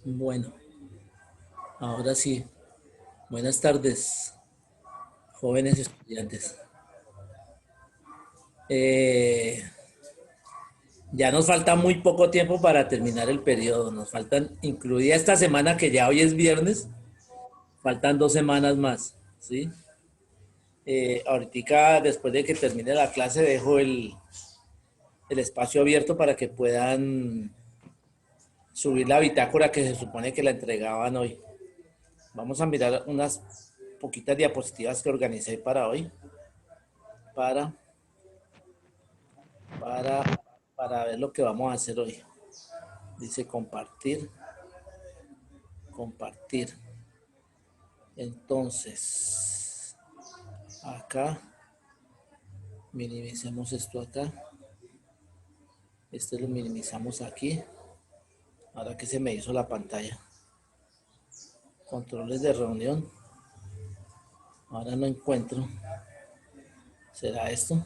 Bueno, ahora sí. Buenas tardes, jóvenes estudiantes. Eh, ya nos falta muy poco tiempo para terminar el periodo. Nos faltan, incluida esta semana que ya hoy es viernes, faltan 2 semanas más, ¿sí? Ahorita, después de que termine la clase, dejo el espacio abierto para que puedan subir la bitácora que se supone que la entregaban hoy. Vamos a mirar unas poquitas diapositivas que organicé para hoy, para para, para ver lo que vamos a hacer hoy. Dice compartir, compartir. Entonces, acá, minimicemos esto acá. Este lo minimizamos aquí. Ahora que se me hizo la pantalla. Controles de reunión. Ahora no encuentro. ¿Será esto?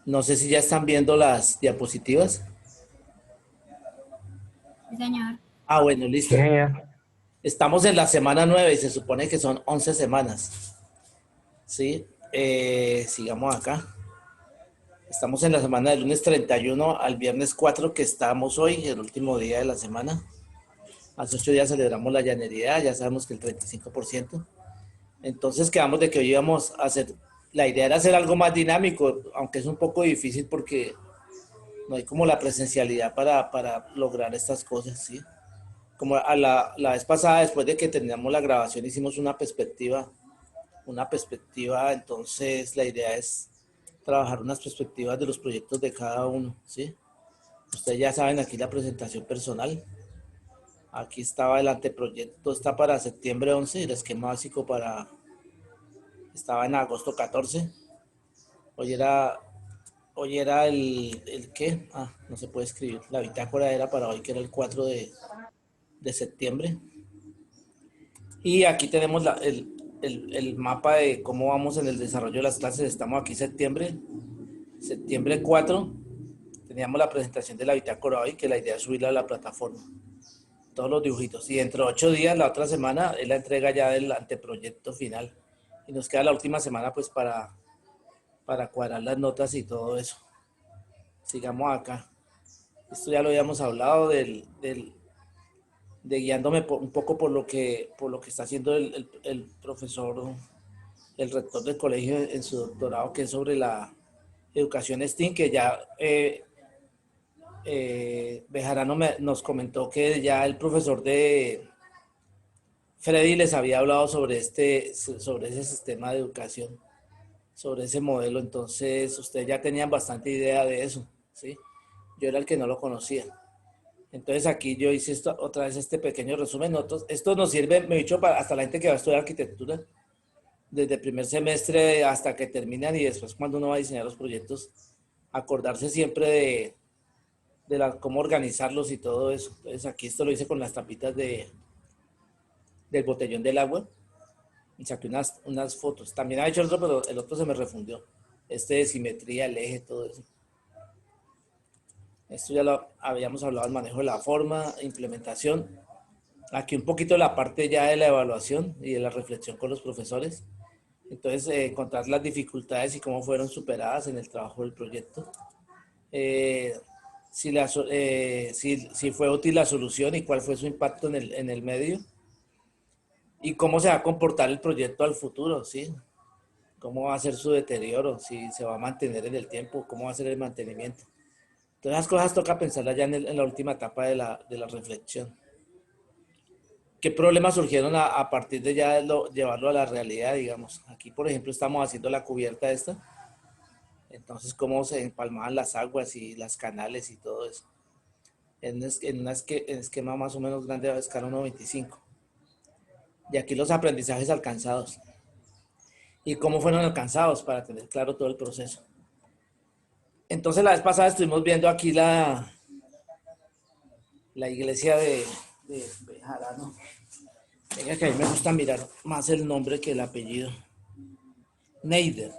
No sé si ya están viendo las diapositivas. Sí, señor. Ah, bueno, Sí, listo. señor. Estamos en la semana 9 y se supone que son 11 semanas. ¿Sí? Sigamos acá. Estamos en la semana del lunes 31 al viernes 4, que estamos hoy, el último día de la semana. Hace 8 días celebramos la llanería, ya sabemos que el 35%. Entonces quedamos de que hoy íbamos a hacer, la idea era hacer algo más dinámico, aunque es un poco difícil porque no hay como la presencialidad para lograr estas cosas, ¿sí? Como a la vez pasada, después de que terminamos la grabación, hicimos una perspectiva, entonces la idea es trabajar unas perspectivas de los proyectos de cada uno, ¿sí? Ustedes ya saben aquí la presentación personal. Aquí estaba el anteproyecto, está para septiembre 11, el esquema básico estaba en agosto 14. Hoy era, hoy era el ¿qué? Ah, no se puede escribir. La bitácora era para hoy, que era el 4 de septiembre. Y aquí tenemos el mapa de cómo vamos en el desarrollo de las clases. Estamos aquí septiembre 4. Teníamos la presentación de la bitácora hoy, que la idea es subirla a la plataforma. Todos los dibujitos. Y dentro de 8 días, la otra semana, es la entrega ya del anteproyecto final. Y nos queda la última semana pues para cuadrar las notas y todo eso. Sigamos acá. Esto ya lo habíamos hablado de guiándome un poco por lo que está haciendo el profesor, el rector del colegio en su doctorado, que es sobre la educación STEAM, que ya Bejarano nos comentó que ya el profesor de Freddy les había hablado sobre ese sistema de educación, sobre ese modelo. Entonces ustedes ya tenían bastante idea de eso, ¿sí? Yo era el que no lo conocía. Entonces aquí yo hice otra vez este pequeño resumen. Esto nos sirve, me he dicho, hasta la gente que va a estudiar arquitectura, desde el primer semestre hasta que terminan, y después cuando uno va a diseñar los proyectos, acordarse siempre cómo organizarlos y todo eso. Entonces aquí esto lo hice con las tapitas del botellón del agua y saqué unas fotos. También ha hecho otro, pero el otro se me refundió. Este de simetría, el eje, todo eso. Esto ya lo habíamos hablado, el manejo de la forma, implementación. Aquí un poquito la parte ya de la evaluación y de la reflexión con los profesores. Entonces, encontrar las dificultades y cómo fueron superadas en el trabajo del proyecto. Eh, si fue útil la solución y cuál fue su impacto en el medio. Y cómo se va a comportar el proyecto al futuro, ¿sí? Cómo va a ser su deterioro, si se va a mantener en el tiempo, cómo va a ser el mantenimiento. Todas las cosas toca pensarlas ya en la última etapa de la reflexión. ¿Qué problemas surgieron a partir de ya llevarlo a la realidad, digamos? Aquí, por ejemplo, estamos haciendo la cubierta esta. Entonces, cómo se empalmaban las aguas y las canales y todo eso. En un esquema más o menos grande a escala 1.25. Y aquí los aprendizajes alcanzados. Y cómo fueron alcanzados para tener claro todo el proceso. Entonces, la vez pasada estuvimos viendo aquí la iglesia de Bejarano. Venga, que a mí me gusta mirar más el nombre que el apellido. Neider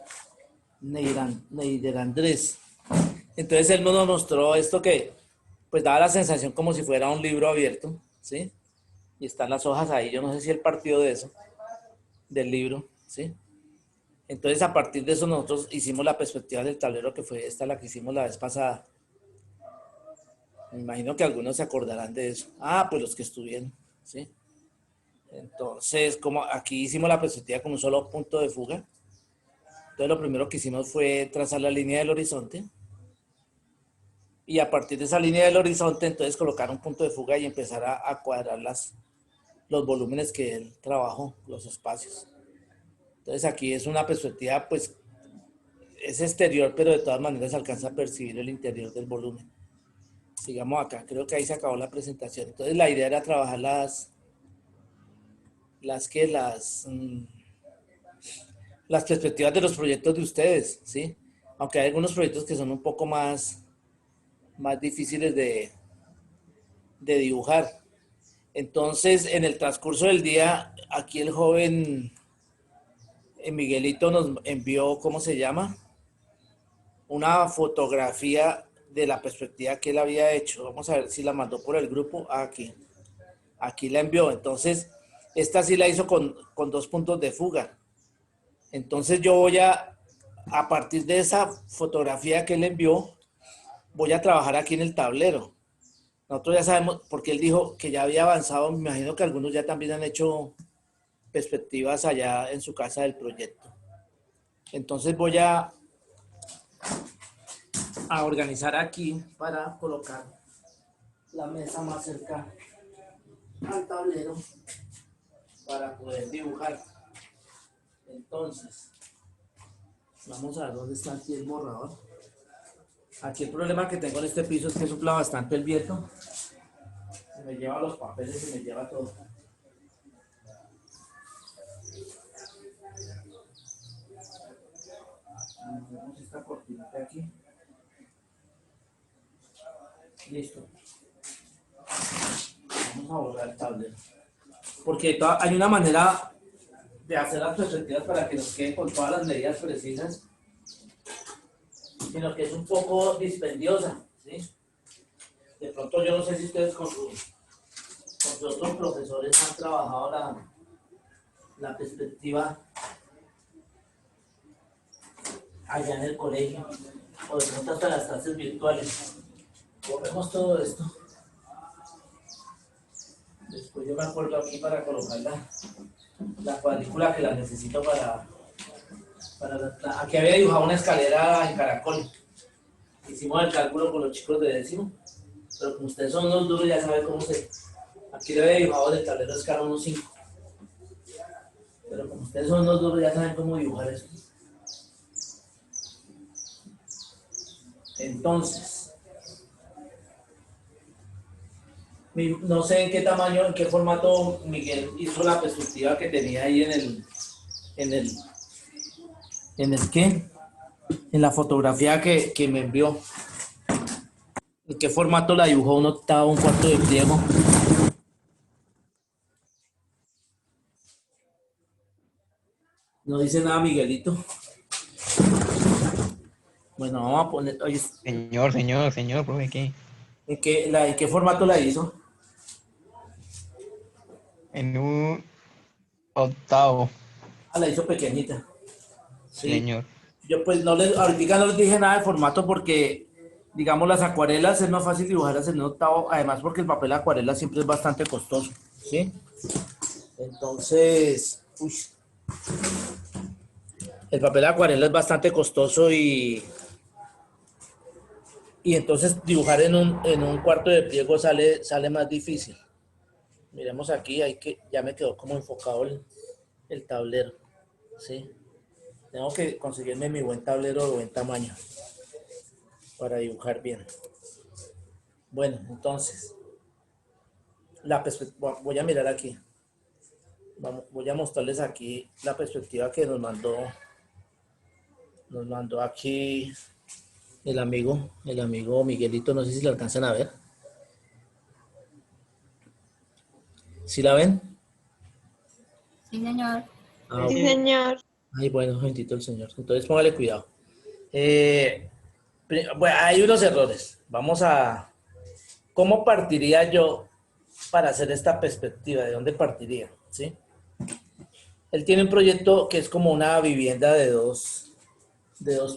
Andrés. Entonces él nos mostró esto que pues daba la sensación como si fuera un libro abierto, ¿sí? Y están las hojas ahí, yo no sé si él partió de eso, del libro, ¿sí? Entonces, a partir de eso, nosotros hicimos la perspectiva del tablero, que fue esta la que hicimos la vez pasada. Me imagino que algunos se acordarán de eso. Ah, pues los que estuvieron, ¿sí? Entonces, como aquí hicimos la perspectiva con un solo punto de fuga, entonces lo primero que hicimos fue trazar la línea del horizonte, y a partir de esa línea del horizonte, entonces colocar un punto de fuga y empezar a cuadrar los volúmenes que él trabajó, los espacios. Entonces aquí es una perspectiva, pues, es exterior, pero de todas maneras se alcanza a percibir el interior del volumen. Sigamos acá, creo que ahí se acabó la presentación. Entonces la idea era trabajar las perspectivas de los proyectos de ustedes, ¿sí? Aunque hay algunos proyectos que son un poco más difíciles de dibujar. Entonces, en el transcurso del día, aquí el joven Miguelito nos envió, ¿cómo se llama? Una fotografía de la perspectiva que él había hecho. Vamos a ver si la mandó por el grupo. Aquí la envió. Entonces, esta sí la hizo con 2 puntos de fuga. Entonces yo voy a partir de esa fotografía que él envió, voy a trabajar aquí en el tablero. Nosotros ya sabemos, porque él dijo que ya había avanzado, me imagino que algunos ya también han hecho perspectivas allá en su casa del proyecto. Entonces voy a organizar aquí para colocar la mesa más cerca al tablero para poder dibujar. Entonces, vamos a ver dónde está aquí el borrador. Aquí el problema que tengo en este piso es que sopla bastante el viento. Se me lleva los papeles, se me lleva todo. Ponemos esta cortinita aquí. Listo. Vamos a borrar el tablero. Porque hay una manera de hacer las perspectivas para que nos queden con todas las medidas precisas, sino que es un poco dispendiosa, ¿sí? De pronto yo no sé si ustedes con sus otros profesores han trabajado la perspectiva allá en el colegio, o de pronto hasta las clases virtuales. Borremos todo esto. Después yo me acuerdo aquí para colocar la cuadrícula que la necesito aquí había dibujado una escalera en caracol. Hicimos el cálculo con los chicos de décimo, pero como ustedes son unos duros ya saben cómo se... Aquí le había dibujado el tablero de escala 1.5. Pero como ustedes son unos duros ya saben cómo dibujar eso. Entonces, no sé en qué tamaño, en qué formato Miguel hizo la perspectiva que tenía ahí en el ¿qué? En la fotografía que me envió. ¿En qué formato la dibujó? ¿Un octavo, un cuarto de pliego? No dice nada Miguelito. Bueno, vamos a poner... Oye, Señor, profe, ¿qué? ¿En qué formato la hizo? En un octavo, La hizo pequeñita. sí, Sí. señor. Yo pues ahorita no les dije nada de formato porque, digamos, las acuarelas es más fácil dibujarlas en un octavo, además porque el papel acuarela siempre es bastante costoso, ¿sí? Entonces, el papel acuarela es bastante costoso y entonces dibujar en un cuarto de pliego sale más difícil. Miremos aquí, ya me quedó como enfocado el tablero, ¿sí? Tengo que conseguirme mi buen tablero de buen tamaño para dibujar bien. Bueno, entonces, voy a mirar aquí. Voy a mostrarles aquí la perspectiva que nos mandó aquí el amigo Miguelito. No sé si lo alcanzan a ver. ¿Sí la ven? Sí, señor. Sí, señor. Ay, bueno, bendito el Señor. Entonces póngale cuidado. Bueno, hay unos errores. Vamos a ¿Cómo partiría yo para hacer esta perspectiva? ¿De dónde partiría? ¿Sí? Él tiene un proyecto que es como una vivienda de dos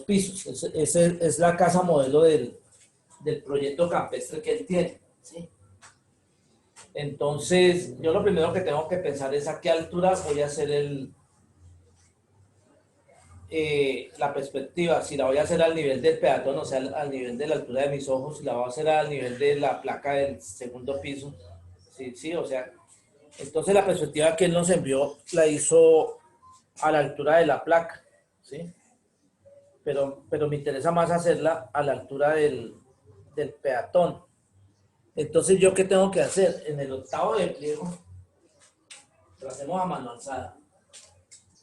pisos. Es la casa modelo del proyecto campestre que él tiene. ¿Sí? Entonces, yo lo primero que tengo que pensar es a qué altura voy a hacer la perspectiva, si la voy a hacer al nivel del peatón, o sea, al nivel de la altura de mis ojos, si la voy a hacer al nivel de la placa del segundo piso, sí, sí, o sea, entonces la perspectiva que él nos envió la hizo a la altura de la placa, ¿sí? Pero me interesa más hacerla a la altura del peatón. Entonces, ¿yo qué tengo que hacer? En el octavo de pliego, lo hacemos a mano alzada.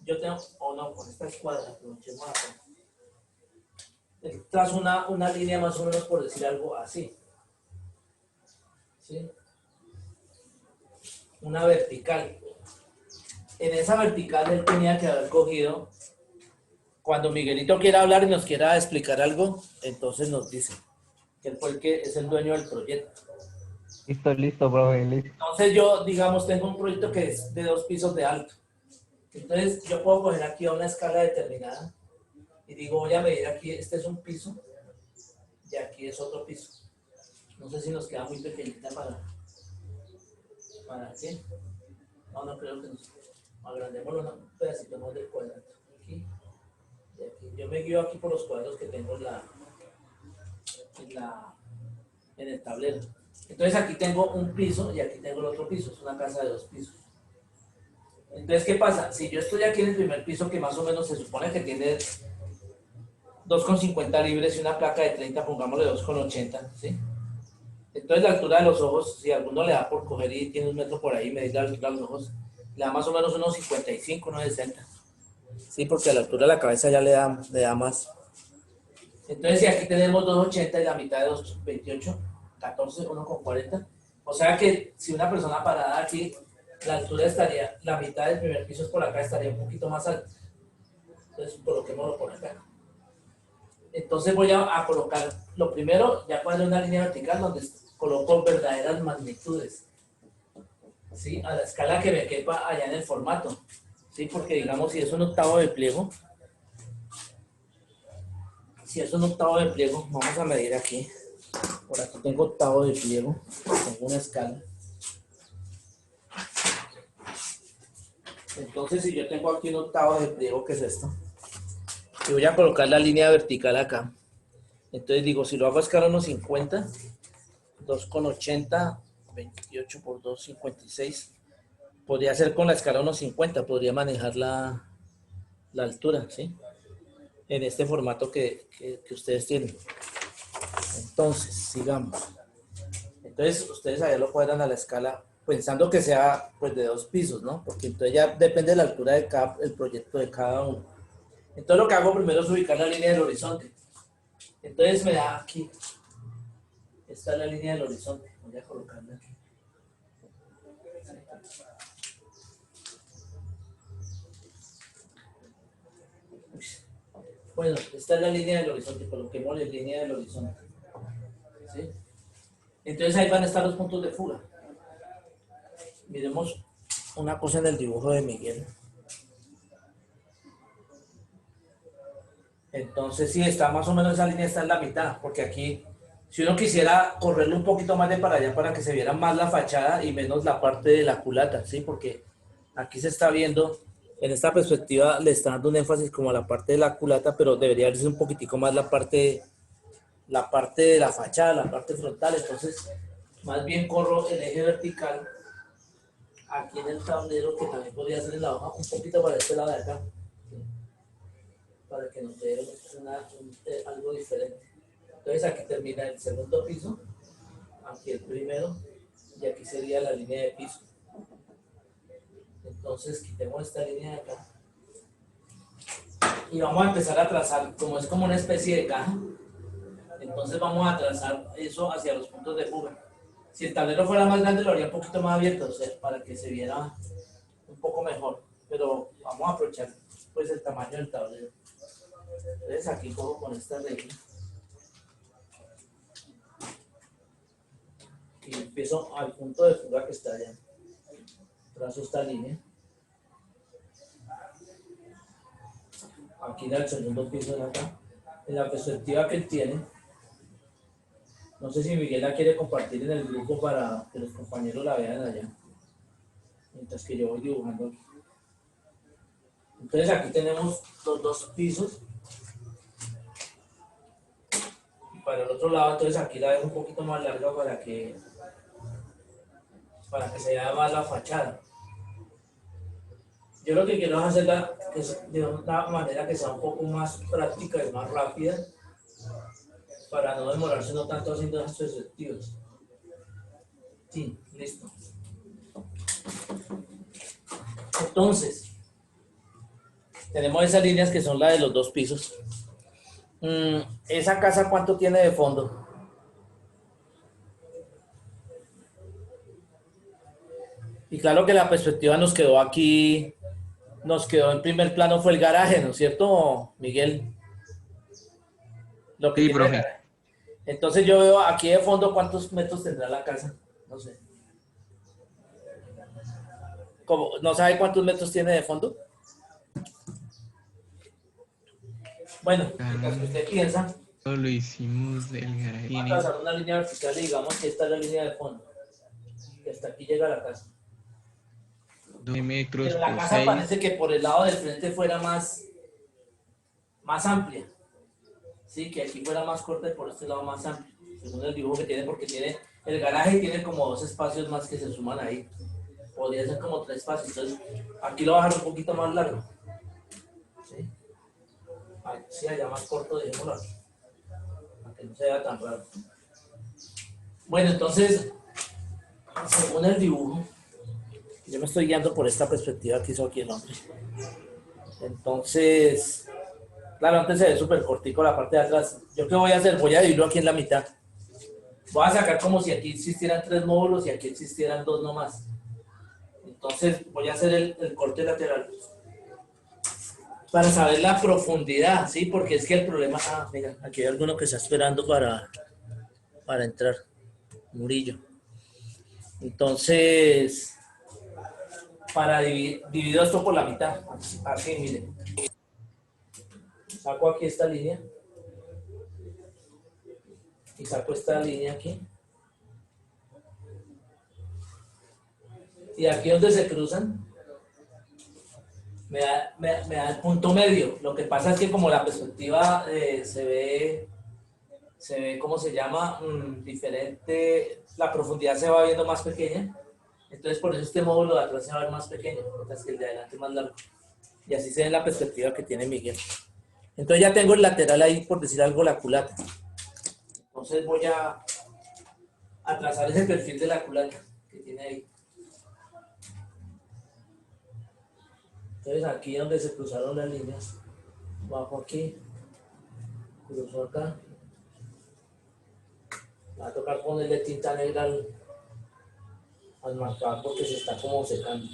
Yo tengo, o no, con esta escuadra, aprovechemos acá. Trazo una línea más o menos por decir algo así. ¿Sí? Una vertical. En esa vertical él tenía que haber cogido, cuando Miguelito quiera hablar y nos quiera explicar algo, entonces nos dice que él fue el que es el dueño del proyecto. Listo, listo, profe, listo. Entonces yo, digamos, tengo un proyecto que es de 2 pisos de alto. Entonces yo puedo coger aquí a una escala determinada y digo, voy a medir aquí, este es un piso y aquí es otro piso. No sé si nos queda muy pequeñita ¿para qué? No, no creo que nos agrandémoslo un pedacito más del cuadrado. Aquí y aquí. Yo me guío aquí por los cuadros que tengo en el tablero. Entonces aquí tengo un piso y aquí tengo el otro piso. Es una casa de 2 pisos. Entonces, ¿qué pasa? Si yo estoy aquí en el primer piso, que más o menos se supone que tiene 2,50 libres y una placa de 30, pongámosle 2,80, ¿sí? Entonces la altura de los ojos, si a alguno le da por coger y tiene un metro por ahí, medir la altura de los ojos, le da más o menos unos 55, unos 60. Sí, porque a la altura de la cabeza ya le da más. Entonces, si aquí tenemos 2,80 y la mitad de 2,28, 14, 1,40. O sea que si una persona parada aquí, la altura estaría, la mitad del primer piso es por acá, estaría un poquito más alta. Entonces, coloquémoslo por acá. Entonces voy a colocar, lo primero, ya poner una línea vertical donde coloco verdaderas magnitudes, ¿sí? A la escala que me quepa allá en el formato, ¿sí? Porque digamos, si es un octavo de pliego, vamos a medir aquí. Por aquí tengo octavo de pliego, tengo una escala. Entonces, si yo tengo aquí un octavo de pliego, ¿qué es esto? Y voy a colocar la línea vertical acá. Entonces digo, si lo hago a escala 1,50, 2,80, 28 por 2, 56. Podría ser con la escala 1,50, podría manejar la altura, ¿sí? En este formato que ustedes tienen. Entonces, sigamos. Entonces, ustedes allá lo cuadran a la escala, pensando que sea pues de 2 pisos, ¿no? Porque entonces ya depende de la altura de el proyecto de cada uno. Entonces, lo que hago primero es ubicar la línea del horizonte. Entonces, me da aquí. Esta es la línea del horizonte. Voy a colocarla aquí. Bueno, esta es la línea del horizonte. Coloquemos la línea del horizonte. ¿Sí? Entonces ahí van a estar los puntos de fuga. Miremos una cosa en el dibujo de Miguel. Entonces sí, está más o menos esa línea, está en la mitad, porque aquí, si uno quisiera correrlo un poquito más de para allá para que se viera más la fachada y menos la parte de la culata, ¿sí? Porque aquí se está viendo, en esta perspectiva le está dando un énfasis como a la parte de la culata, pero debería verse un poquitico más la parte de la fachada, la parte frontal. Entonces, más bien corro el eje vertical aquí en el tablero, que también podría ser en la hoja, un poquito para este lado de acá, ¿sí? Para que nos dé algo diferente. Entonces aquí termina el segundo piso, aquí el primero, y aquí sería la línea de piso. Entonces quitemos esta línea de acá y vamos a empezar a trazar, como es como una especie de caja, entonces vamos a trazar eso hacia los puntos de fuga. Si el tablero fuera más grande, lo haría un poquito más abierto, o sea, para que se viera un poco mejor, pero vamos a aprovechar pues el tamaño del tablero. Entonces aquí cojo con esta regla. empiezo al punto de fuga que está allá. Trazo esta línea. Aquí en el segundo piso de acá. En la perspectiva que él tiene. No sé si Miguel la quiere compartir en el grupo para que los compañeros la vean allá. Mientras que yo voy dibujando aquí. Entonces aquí tenemos los dos pisos. Y para el otro lado, entonces aquí la dejo un poquito más larga para que se vea más la fachada. Yo lo que quiero es hacerla de una manera que sea un poco más práctica y más rápida para no demorarse no tanto haciendo estos perspectivos. Sí, listo. Entonces, tenemos esas líneas que son las de los dos pisos. ¿Esa casa cuánto tiene de fondo? Y claro que la perspectiva nos quedó aquí, nos quedó en primer plano fue el garaje, ¿no es cierto, Miguel? Lo que Sí, tiene el profe. garaje. Entonces yo veo aquí de fondo cuántos metros tendrá la casa, no sé. ¿No sabe cuántos metros tiene de fondo? Bueno, mientras que usted piensa, Lo hicimos del garaje. vamos a trazar una línea vertical y digamos que esta es la línea de fondo. Que hasta aquí llega la casa. 2 metros Pero la por casa 6. parece que por el lado del frente fuera más amplia. Sí, que aquí fuera más corta y por este lado más amplio. Según el dibujo que tiene, porque tiene el garaje tiene como 2 espacios más que se suman ahí. Podría ser como 3 espacios. Entonces, aquí lo voy a dejar un poquito más largo. ¿Sí? Sí, allá más corto, dejémoslo aquí. Para que no se vea tan raro. Bueno, entonces, según el dibujo, yo me estoy guiando por esta perspectiva que hizo aquí el hombre. Entonces, claro, antes se ve súper cortico la parte de atrás. ¿Yo qué voy a hacer? Voy a dividirlo aquí en la mitad. Voy a sacar como si aquí existieran 3 módulos y aquí existieran 2 nomás. Entonces voy a hacer el corte lateral. Para saber la profundidad, ¿sí? Porque es que el problema... Ah, mira, aquí hay alguno que está esperando para entrar. Murillo. Entonces, para dividir esto por la mitad. Así, miren. Saco aquí esta línea. Y saco esta línea aquí. Y aquí donde se cruzan, me da el punto medio. Lo que pasa es que como la perspectiva se ve, ¿cómo se llama? Diferente, la profundidad se va viendo más pequeña. Entonces por eso este módulo de atrás se va a ver más pequeño, mientras que el de adelante más largo. Y así se ve la perspectiva que tiene Miguel. Entonces ya tengo el lateral ahí, por decir algo, la culata. Entonces voy a trazar ese perfil de la culata que tiene ahí. Entonces aquí donde se cruzaron las líneas, bajo aquí, cruzo acá. Me va a tocar ponerle tinta negra al marcador porque se está como secando.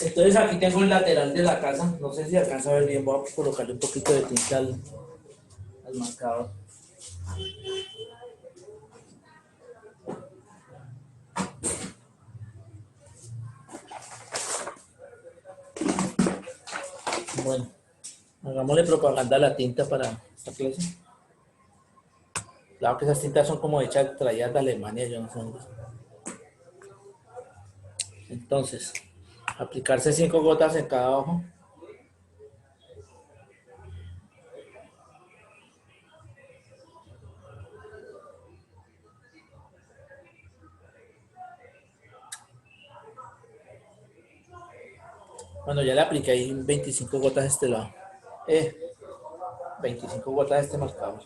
Entonces aquí tengo el lateral de la casa, no sé si alcanza a ver bien, voy a colocarle un poquito de tinta al marcador. Bueno, hagámosle propaganda a la tinta para esta clase. Claro que esas tintas son como hechas, traídas de Alemania, yo no sé dónde. Entonces, aplicarse 5 gotas en cada ojo. Bueno, ya le apliqué ahí 25 gotas de este lado. 25 gotas de este marcador.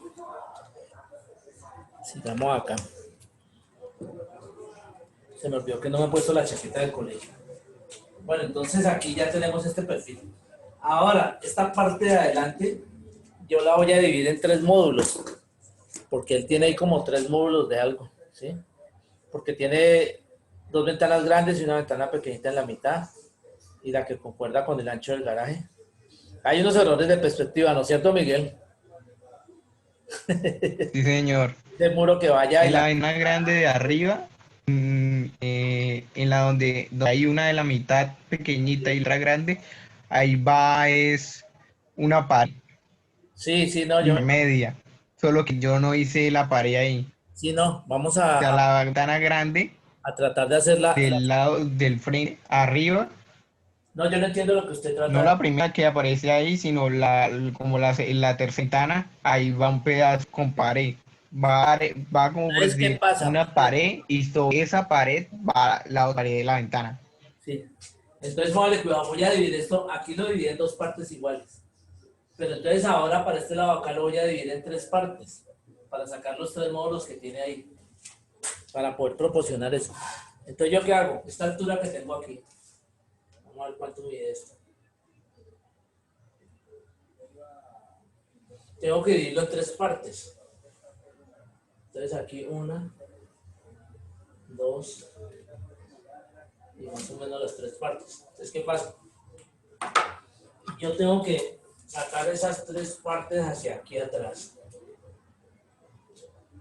Sigamos acá. Se me olvidó que no me he puesto la chaqueta del colegio. Bueno, entonces aquí ya tenemos este perfil. Ahora, esta parte de adelante, yo la voy a dividir en 3 módulos. Porque él tiene ahí como 3 módulos de algo, ¿sí? Porque tiene Dos ventanas grandes y una ventana pequeñita en la mitad y la que concuerda con el ancho del garaje. Hay unos errores de perspectiva, ¿no es cierto, Miguel? Sí, señor. De muro que vaya y En la la... ventana grande de arriba, en la donde hay una de la mitad pequeñita y otra grande, ahí va es una pared Sí, sí, no, media. Solo que yo no hice la pared ahí. sí, no, vamos O sea, la ventana grande a tratar de hacer del lado del frente arriba, No, yo no entiendo lo que usted trata no de... la primera que aparece ahí, sino como la tercera ventana, ahí va un pedazo con pared. Va como por Entonces, ¿qué decir pasa? una pared y sobre esa pared va la otra pared de la ventana. Sí. Entonces, póngale cuidado, voy a dividir esto, aquí lo dividí en dos partes iguales. Pero entonces ahora para este lado acá lo voy a dividir en tres partes, para sacar los tres módulos que tiene ahí, para poder proporcionar eso. Entonces, ¿yo qué hago? Esta altura que tengo aquí, vamos a ver cuánto mide esto. Tengo que dividirlo en tres partes. Entonces aquí una, dos, y más o menos las tres partes. Entonces, ¿qué pasa? Yo tengo que sacar esas tres partes hacia aquí atrás,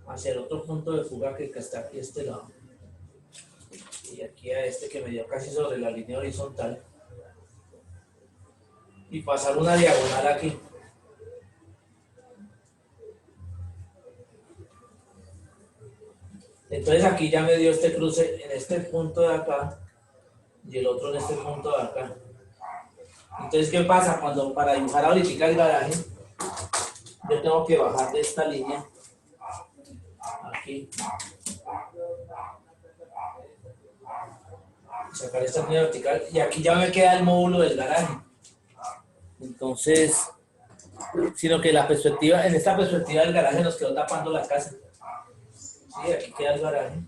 hacia el otro punto de fuga que está aquí a este lado, y aquí a este que me dio casi sobre la línea horizontal, y pasar una diagonal aquí. Entonces aquí ya me dio este cruce en este punto de acá, y el otro en este punto de acá. Entonces, ¿qué pasa? Cuando para dibujar ahorita el garaje, yo tengo que bajar de esta línea, aquí, sacar esta línea vertical, y aquí ya me queda el módulo del garaje. Entonces, sino que la perspectiva, en esta perspectiva del garaje nos quedó tapando la casa. Sí, aquí queda el garaje.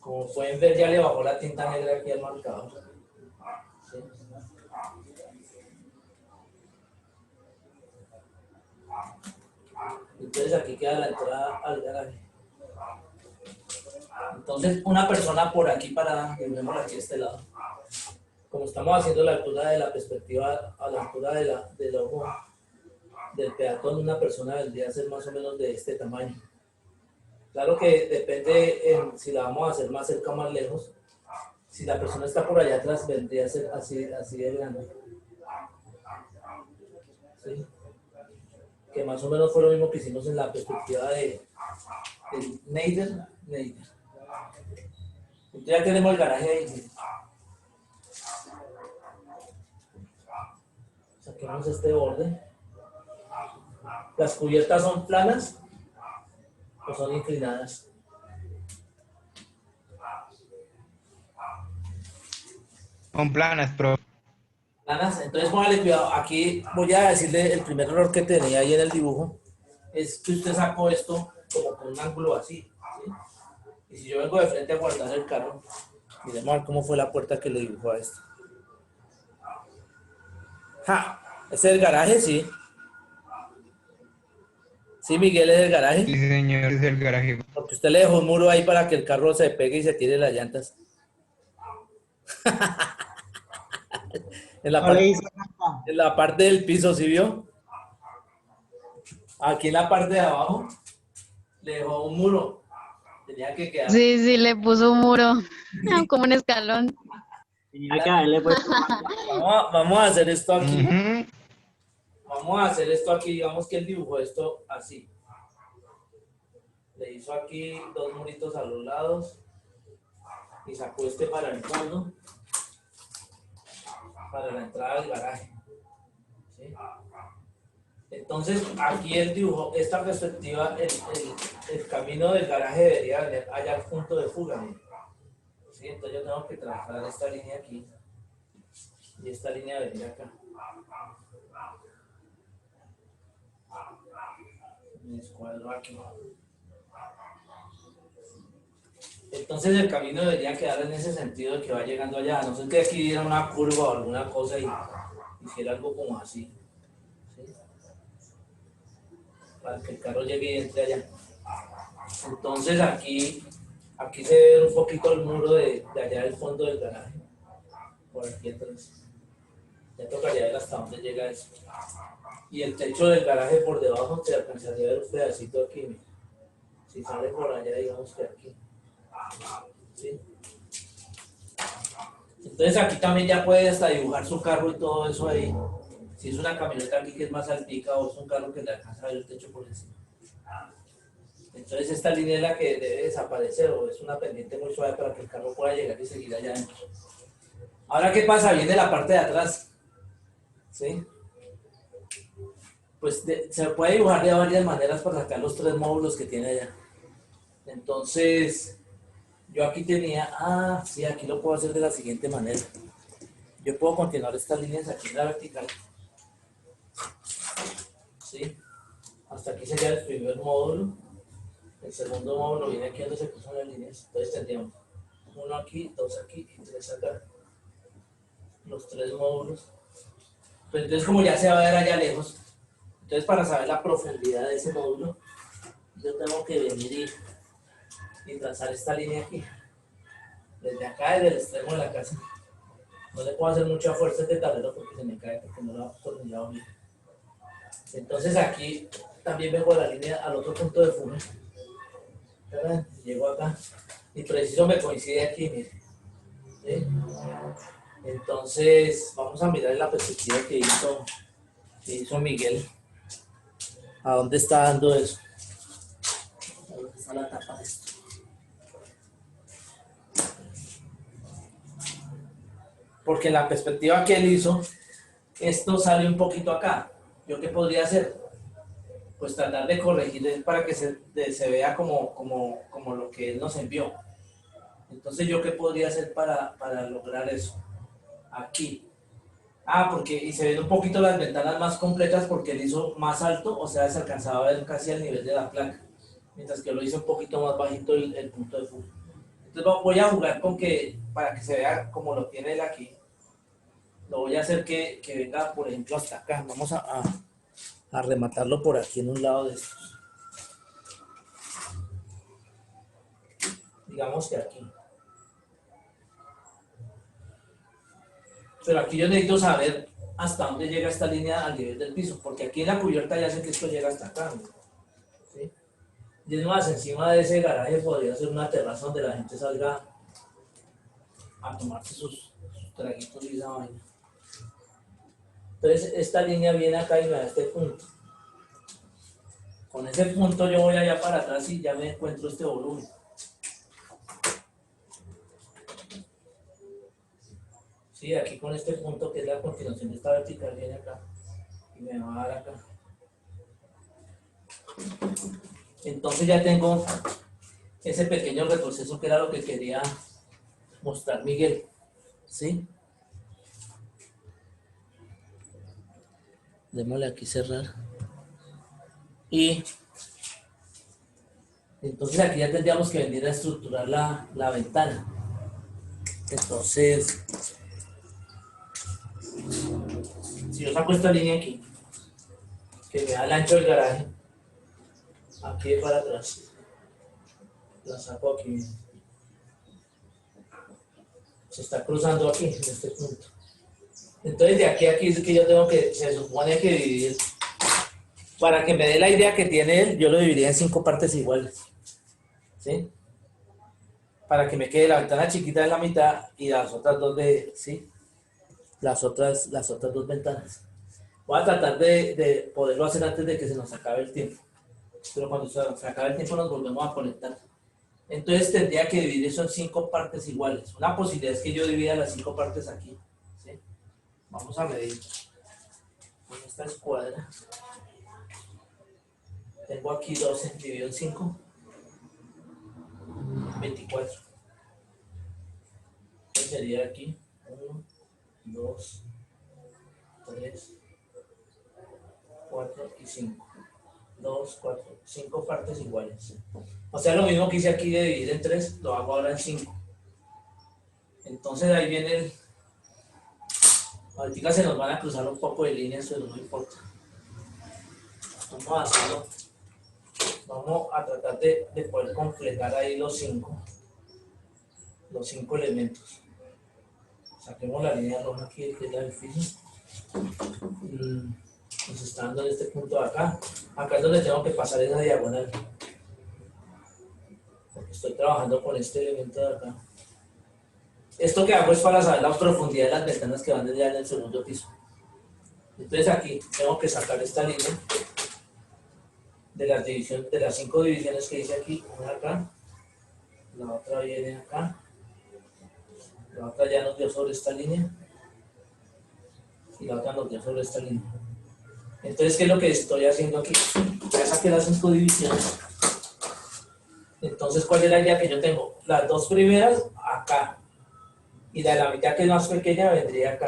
Como pueden ver, ya le bajó la tinta negra aquí al marcador. ¿Sí? Entonces aquí queda la entrada al garaje. Entonces una persona por aquí para, por aquí a este lado. Como estamos haciendo la altura de la perspectiva a la altura del ojo del peatón, una persona vendría a ser más o menos de este tamaño. Claro que depende en si la vamos a hacer más cerca o más lejos. Si la persona está por allá atrás, vendría a ser así, así de grande. ¿Sí? Que más o menos fue lo mismo que hicimos en la perspectiva de Neider. Entonces ya tenemos el garaje ahí. Saquemos este borde. Las cubiertas son planas o son inclinadas. Son planas, pero Planas, entonces póngale cuidado. Aquí voy a decirle el primer error que tenía ahí en el dibujo. Es que usted sacó esto como con un ángulo así. ¿Sí? Y si yo vengo de frente a guardar el carro, miremos a ver cómo fue la puerta que le dibujó a esto. ¡Ja! ¿Ese es el garaje? Sí. Sí, Miguel, es el garaje. sí, señor, es el garaje. Porque usted le dejó un muro ahí para que el carro se pegue y se tire las llantas. En la, No le parte, hice nada. en la parte del piso, ¿sí vio? Aquí en la parte de abajo le dejó un muro. Tenía que quedar. Sí, sí, le puso un muro, como un escalón. Tenía que haberle puesto Vamos a hacer esto aquí. Ujú. Vamos a hacer esto aquí. Digamos que él dibujó esto así. Le hizo aquí dos muritos a los lados. Y sacó este para el fondo. Para la entrada del garaje. ¿Sí? Entonces, aquí él dibujó esta perspectiva. El camino del garaje debería venir allá al punto de fuga. ¿Sí? ¿Sí? Entonces yo tengo que trazar esta línea aquí. Y esta línea venir acá. Me escuadro aquí. Entonces el camino debería quedar en ese sentido de que va llegando allá. A no ser que aquí diera una curva o alguna cosa y hiciera algo como así. ¿Sí? Para que el carro llegue y entre allá. Entonces aquí se ve un poquito el muro de allá del fondo del garaje. Por aquí atrás. Ya tocaría ver hasta dónde llega eso. Y el techo del garaje por debajo se alcanzaría a ver un pedacito aquí. Mira. Si sale por allá, digamos que aquí. ¿Sí? Entonces aquí también ya puede hasta dibujar su carro y todo eso ahí. Si es una camioneta aquí que es más altica o es un carro que le alcanza a ver el techo por encima. Entonces esta línea es la que debe desaparecer o es una pendiente muy suave para que el carro pueda llegar y seguir allá adentro. Ahora, ¿qué pasa? Viene la parte de atrás. ¿Sí? Pues se puede dibujar de varias maneras para sacar los 3 módulos que tiene allá. Entonces, yo aquí tenía, sí, aquí lo puedo hacer de la siguiente manera. Yo puedo continuar estas líneas aquí en la vertical. ¿Sí? Hasta aquí sería el primer módulo. El segundo módulo viene aquí donde se cruzan las líneas. Entonces tendríamos 1 aquí, 2 aquí y 3 acá. Los 3 módulos. Pues entonces, como ya se va a ver allá lejos, entonces para saber la profundidad de ese módulo, yo tengo que venir y trazar esta línea aquí. Desde acá, desde el extremo de la casa. No le puedo hacer mucha fuerza a este tablero porque se me cae, porque no lo he atornillado bien. Entonces aquí también vengo a la línea al otro punto de fuga. Llego acá y preciso me coincide aquí, mire. ¿Sí? Entonces vamos a mirar en la perspectiva que hizo Miguel. ¿A dónde está dando eso? ¿A dónde está la tapa de esto? Porque en la perspectiva que él hizo, esto sale un poquito acá. ¿Yo qué podría hacer? Pues tratar de corregir para que se vea como lo que él nos envió. Entonces, ¿yo qué podría hacer para lograr eso? Aquí. Y se ven un poquito las ventanas más completas porque él hizo más alto, o sea, se alcanzaba a ver casi al nivel de la placa. Mientras que lo hizo un poquito más bajito el punto de fuga. Entonces voy a jugar con que, para que se vea como lo tiene él aquí, lo voy a hacer que venga, por ejemplo, hasta acá. Vamos a rematarlo por aquí en un lado de estos. Digamos que aquí. Pero aquí yo necesito saber hasta dónde llega esta línea al nivel del piso, porque aquí en la cubierta ya sé que esto llega hasta acá, ¿sí? Y es más, encima de ese garaje podría ser una terraza donde la gente salga a tomarse sus traguitos y esa vaina. Entonces esta línea viene acá y me da este punto. Con ese punto yo voy allá para atrás y ya me encuentro este volumen. Sí, aquí con este punto que es la continuación de esta vertical viene acá y me va a dar acá. Entonces ya tengo ese pequeño retroceso que era lo que quería mostrar Miguel. ¿Sí? Démosle aquí cerrar. Y entonces aquí ya tendríamos que venir a estructurar la ventana. Entonces, si yo saco esta línea aquí, que me da el ancho del garaje, aquí para atrás, la saco aquí, se está cruzando aquí, en este punto. Entonces de aquí a aquí es que yo tengo que, se supone que dividir, para que me dé la idea que tiene él, yo lo dividiría en 5 partes iguales, ¿sí? Para que me quede la ventana chiquita en la mitad y las otras dos ¿sí? Las otras 2 ventanas. Voy a tratar de poderlo hacer antes de que se nos acabe el tiempo. Pero cuando se nos acabe el tiempo nos volvemos a conectar. Entonces tendría que dividir eso en 5 partes iguales. Una posibilidad es que yo divida las 5 partes aquí. ¿Sí? Vamos a medir. Con esta escuadra. Tengo aquí 12, dividido en 5. 24. Entonces sería aquí 1, 2, 3, 4 y 5. 2, 4, 5 partes iguales. O sea, lo mismo que hice aquí de dividir en 3, lo hago ahora en 5. Entonces ahí viene el... Ahorita se nos van a cruzar un poco de líneas, pero no importa. Vamos vamos a tratar de poder completar ahí los cinco elementos. Saquemos la línea roja aquí, que es la del piso. Nos está dando en este punto de acá. Acá es donde tengo que pasar esa diagonal. Porque estoy trabajando con este elemento de acá. Esto que hago es para saber la profundidad de las ventanas que van desde allá en el segundo piso. Entonces aquí tengo que sacar esta línea de las divisiones, de las 5 divisiones que hice aquí, una acá, la otra viene acá, la otra ya nos dio sobre esta línea y la otra nos dio sobre esta línea. Entonces, ¿qué es lo que estoy haciendo aquí? Ya saqué las 5 divisiones. Entonces, ¿cuál es la idea que yo tengo? Las dos primeras acá y la mitad que es más pequeña vendría acá.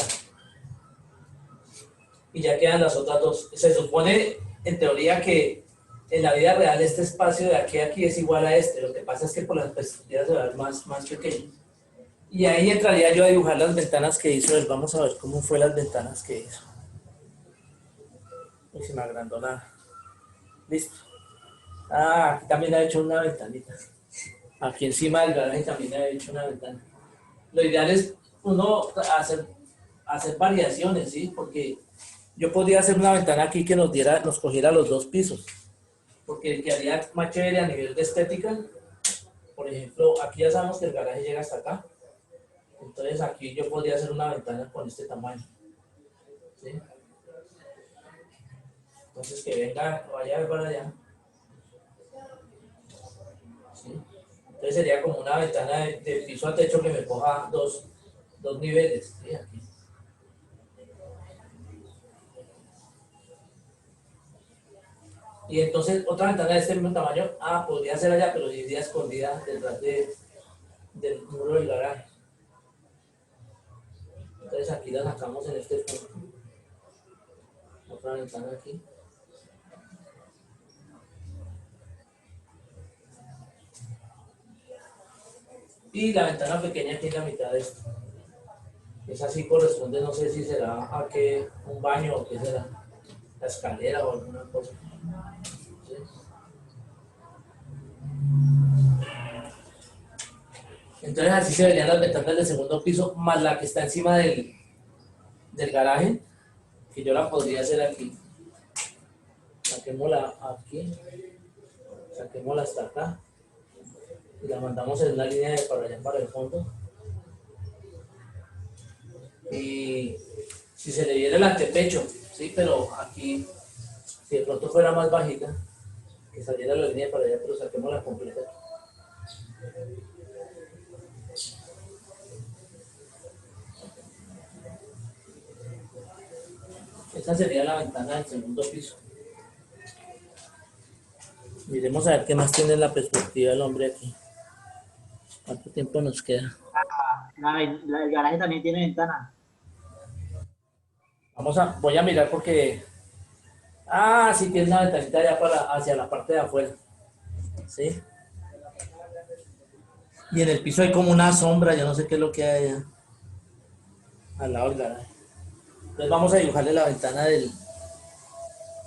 Y ya quedan las otras dos. Se supone, en teoría, que en la vida real este espacio de aquí a aquí es igual a este. Lo que pasa es que por las perspectivas se va a ver más pequeño. Y ahí entraría yo a dibujar las ventanas que hizo él. Vamos a ver cómo fue las ventanas que hizo. Uy, se me agrandó la... Listo. Ah, aquí también ha hecho una ventanita. Aquí encima del garaje también ha hecho una ventana. Lo ideal es uno hacer variaciones, ¿sí? Porque yo podría hacer una ventana aquí que nos cogiera los dos pisos. Porque quedaría más chévere a nivel de estética. Por ejemplo, aquí ya sabemos que el garaje llega hasta acá. Entonces aquí yo podría hacer una ventana con este tamaño. ¿Sí? Entonces que venga, vaya para allá. ¿Sí? Entonces sería como una ventana de piso a techo que me coja dos niveles. ¿Sí? Aquí. Y entonces otra ventana de este mismo tamaño, podría ser allá, pero iría escondida detrás del muro del garaje. Entonces aquí la sacamos en este punto. Otra ventana aquí. Y la ventana pequeña aquí en la mitad de esto. Esa sí corresponde, no sé si será a qué, un baño o qué será. La escalera o alguna cosa. ¿Sí? Entonces así se verían las ventanas del segundo piso, más la que está encima del garaje, que yo la podría hacer aquí. Saquémosla aquí, saquémosla hasta acá, y la mandamos en una línea de para allá, para el fondo. Y si se le viera el antepecho, sí, pero aquí, si de pronto fuera más bajita, que saliera la línea para allá, pero saquémosla completa. Esa sería la ventana del segundo piso. Miremos a ver qué más tiene la perspectiva del hombre aquí. ¿Cuánto tiempo nos queda? El garaje también tiene ventana. Voy a mirar porque... sí tiene una ventanita allá hacia la parte de afuera. ¿Sí? Y en el piso hay como una sombra, yo no sé qué es lo que hay allá. Al lado del garaje. Entonces vamos a dibujarle la ventana del...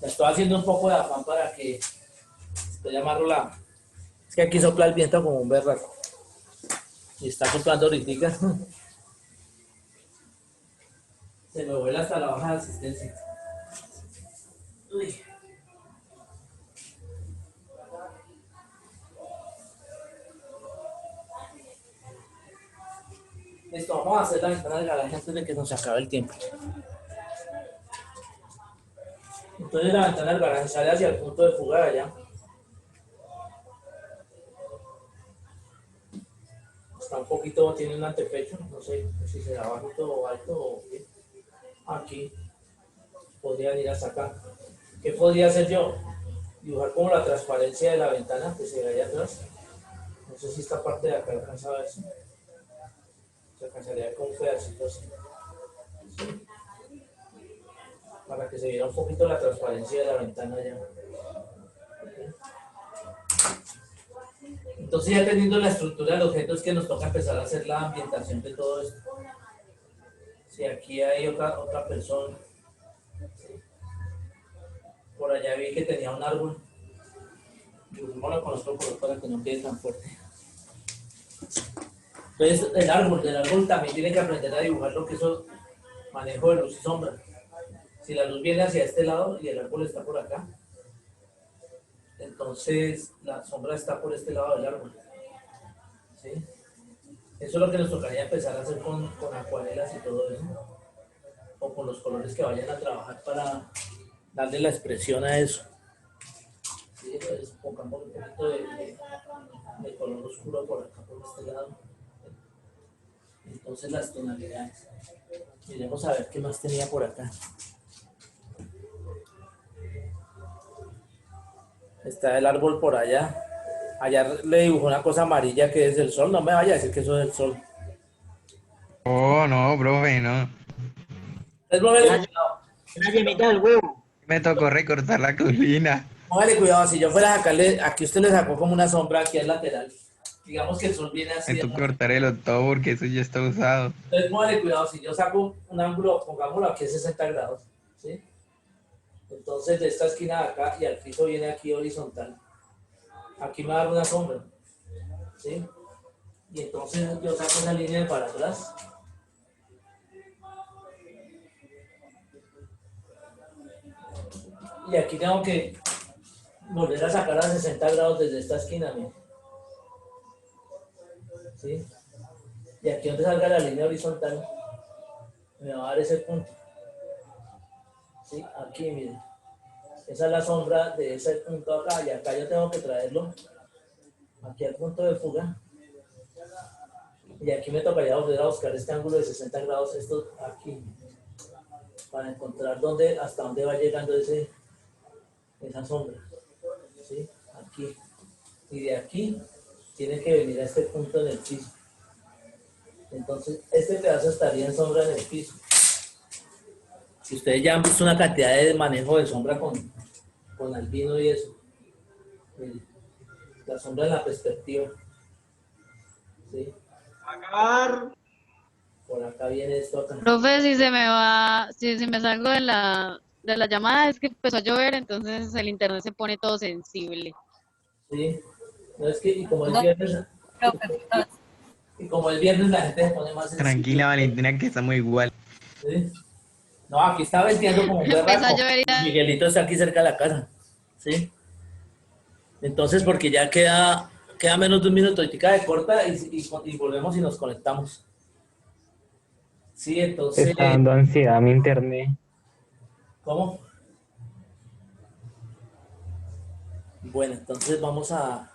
La estoy haciendo un poco de afán para que... Estoy llamarlo la... Es que aquí sopla el viento como un berraco. Y está soplando ahorita. Se me vuela hasta la hoja de asistencia. Uy. Listo, vamos a hacer la ventana del garaje antes de que nos acabe el tiempo. Entonces la ventana del garaje sale hacia el punto de fuga de allá. Está un poquito, tiene un antepecho, no sé si será bajito o alto o qué. Aquí podrían ir hasta acá. ¿Qué podría hacer yo? Dibujar como la transparencia de la ventana que se ve allá atrás. No sé si esta parte de acá alcanza a verse. Se alcanzaría con un pedacito así. ¿Sí? Para que se viera un poquito la transparencia de la ventana allá. ¿Okay? Entonces ya teniendo la estructura del objeto es que nos toca empezar a hacer la ambientación de todo esto. Si aquí hay otra persona. Por allá vi que tenía un árbol. Dibujémoslo con otro color para que no quede tan fuerte. Entonces, del árbol también tiene que aprender a dibujar lo que es el manejo de luz y sombra. Si la luz viene hacia este lado y el árbol está por acá, entonces la sombra está por este lado del árbol. ¿Sí? Eso es lo que nos tocaría empezar a hacer con acuarelas y todo eso. O con los colores que vayan a trabajar para darle la expresión a eso. ¿Sí? Entonces pongamos un poquito de color oscuro por acá, por este lado. Entonces las tonalidades. Miremos a ver qué más tenía por acá. Está el árbol por allá. Allá le dibujó una cosa amarilla que es el sol. No me vaya a decir que eso es el sol. Oh, no, profe, no. Una yemita del huevo. Me tocó recortar la colina. Póngale cuidado, si yo fuera a sacarle, aquí usted le sacó como una sombra aquí al lateral. Digamos que el sol viene así. Me tocó cortar el octavo porque eso ya está usado. Entonces, póngale cuidado, si yo saco un ángulo, pongámoslo aquí a 60 grados, ¿sí? Entonces, de esta esquina de acá y al piso viene aquí horizontal. Aquí me va a dar una sombra, ¿sí? Y entonces yo saco esa línea de para atrás. Y aquí tengo que volver a sacar a 60 grados desde esta esquina, mira. ¿Sí? Y aquí donde salga la línea horizontal, me va a dar ese punto. ¿Sí? Aquí, miren. Esa es la sombra de ese punto acá, y acá yo tengo que traerlo aquí al punto de fuga. Y aquí me tocaría volver a buscar este ángulo de 60 grados, esto aquí, para encontrar hasta dónde va llegando esa sombra. ¿Sí? Aquí. Y de aquí tiene que venir a este punto en el piso. Entonces, este pedazo estaría en sombra en el piso. Si ustedes ya han visto una cantidad de manejo de sombra con albino y eso. Miren, la sombra en la perspectiva. ¿Sí? Acabar. Por acá viene esto acá. Profe, si se me va, si me salgo de la llamada, es que empezó a llover, entonces el internet se pone todo sensible. ¿Sí? No es que, y como el No. viernes, Profe, y como el viernes la gente se pone más sensible. Tranquila, Valentina, que estamos igual. ¿Sí? No, aquí está venteando como un Empezó a berraco. llover y ya. Miguelito está aquí cerca de la casa. ¿Sí? Entonces, porque ya queda menos de un minuto y de corta y volvemos y nos conectamos. Sí, entonces, Está dando ansiedad mi internet. ¿cómo? Bueno, entonces vamos a